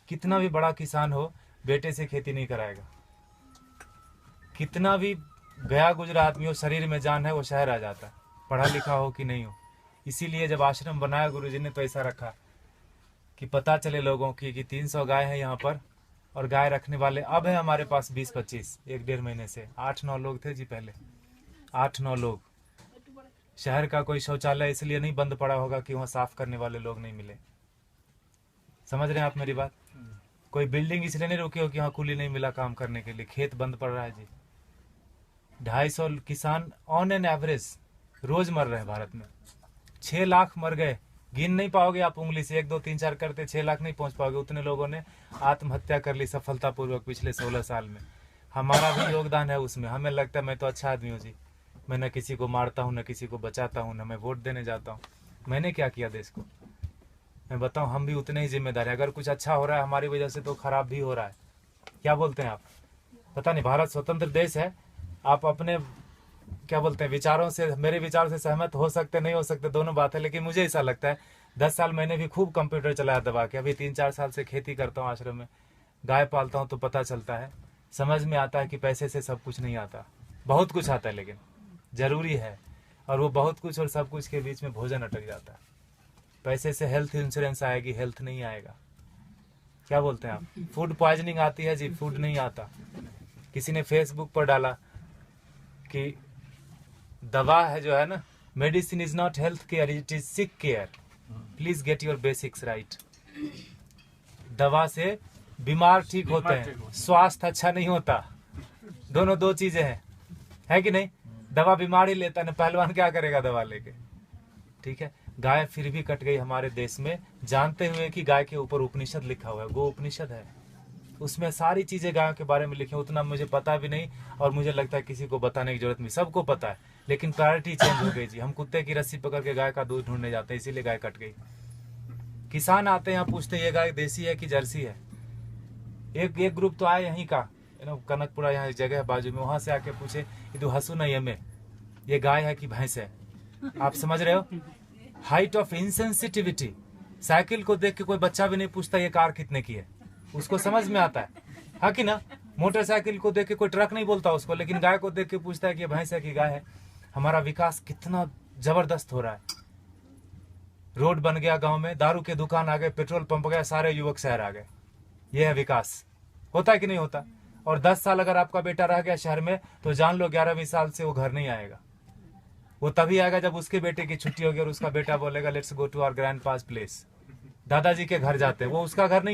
कितना भी बड़ा किसान हो, बेटे से खेती नहीं कराएगा। कितना भी गया गुजरा आदमी हो, शरीर में जान है, वो शहर आ जाता है, पढ़ा लिखा हो कि नहीं हो। इसीलिए जब आश्रम बनाया गुरुजी ने तो ऐसा रखा कि पता चले लोगों की कि 300 गाय है यहाँ पर, और गाय रखने वाले अब है हमारे पास 20-25, 1-1.5 महीने से 8-9 लोग थे जी पहले, 8-9 लोग। शहर का कोई शौचालय इसलिए नहीं बंद पड़ा होगा कि वहाँ साफ करने वाले लोग नहीं मिले। समझ रहे हैं आप मेरी बात? कोई बिल्डिंग इसलिए नहीं रुकी हो कि वहाँ कूली नहीं मिला काम करने के लिए, खेत बंद पड़ रहा है जी। 250 किसान ऑन एन एवरेज रोज मर रहे हैं भारत में। 6 लाख मर गए, गिन नहीं पाओगे आप उंगली से, 1 2 3 4 करते 6 लाख नहीं पहुंच पाओगे। उतने लोगों ने आत्महत्या कर ली सफलतापूर्वक पिछले 16 साल में। हमारा भी योगदान है उसमें। हमें लगता है मैं तो अच्छा आदमी हूँ जी, मैं न किसी को मारता हूँ, न किसी को बचाता हूँ, न मैं वोट देने जाता हूँ। मैंने क्या किया देश को? मैं बताऊँ, हम भी उतने ही जिम्मेदार हैं। अगर कुछ अच्छा हो रहा है हमारी वजह से तो खराब भी हो रहा है। क्या बोलते हैं आप? पता नहीं, भारत स्वतंत्र देश है, आप अपने क्या बोलते हैं विचारों से, मेरे विचारों से सहमत हो सकते नहीं हो सकते, दोनों बात है, लेकिन मुझे ऐसा लगता है 10 साल मैंने भी खूब कंप्यूटर चलाया दबा के। अभी 3-4 साल से खेती करता हूँ आश्रम में, गाय पालता हूँ, तो पता चलता है, समझ में आता है कि पैसे से सब कुछ नहीं आता। बहुत कुछ आता है लेकिन जरूरी है, और वो बहुत कुछ और सब कुछ के बीच में भोजन अटक जाता है। पैसे से हेल्थ इंश्योरेंस आएगी, हेल्थ नहीं आएगा। क्या बोलते हैं आप? फूड पॉइजनिंग आती है जी, फूड नहीं आता। किसी ने फेसबुक पर डाला कि दवा है जो है ना, medicine is not health care, it is sick care, please get your basics right. दवा से बीमार ठीक होते हैं, स्वास्थ्य अच्छा नहीं होता। दोनों दो चीजें हैं, है कि नहीं? दवा बीमार ही लेता है ना, पहलवान क्या करेगा दवा लेके? ठीक है, गाय फिर भी कट गई हमारे देश में, जानते हुए कि गाय के ऊपर उपनिषद लिखा हुआ है, गो उपनिषद है, उसमें सारी चीजें गायों के बारे में लिखी। उतना मुझे पता भी नहीं, और मुझे लगता है किसी को बताने की जरूरत नहीं, सबको पता है, लेकिन प्रायोरिटी चेंज हो गई जी। हम कुत्ते की रस्सी पकड़ के गाय का दूध ढूंढने जाते हैं, इसीलिए गाय कट गई। किसान आते हैं, पूछते ये गाय देसी है कि जर्सी है। एक ग्रुप तो आया यहीं का, कनकपुरा, यहाँ एक जगह है बाजू में, वहां से आके पूछे ये तो हसू नहीं हमें, ये गाय है कि भैंस है? आप समझ रहे हो? Height of insensitivity. साइकिल को देख के कोई बच्चा भी नहीं पूछता ये कार कितने की है, उसको समझ में आता है कि ना? मोटरसाइकिल को देख के कोई ट्रक नहीं बोलता उसको, लेकिन गाय को देख के पूछता है कि भैंस है कि गाय है। हमारा विकास कितना जबरदस्त हो रहा है। रोड बन गया गांव में, दारू के दुकान आ गए, पेट्रोल पंप गया, सारे युवक शहर आ गए। ये है विकास। होता है कि नहीं होता? और 10 साल अगर आपका बेटा रह गया शहर में, तो जान लो 11वीं साल से वो घर नहीं आएगा। वो तभी आएगा जब उसके बेटे की छुट्टी होगी और उसका बेटा बोलेगा let's go to our grandpa's place, दादाजी के घर जाते हैं। वो उसका घर नहीं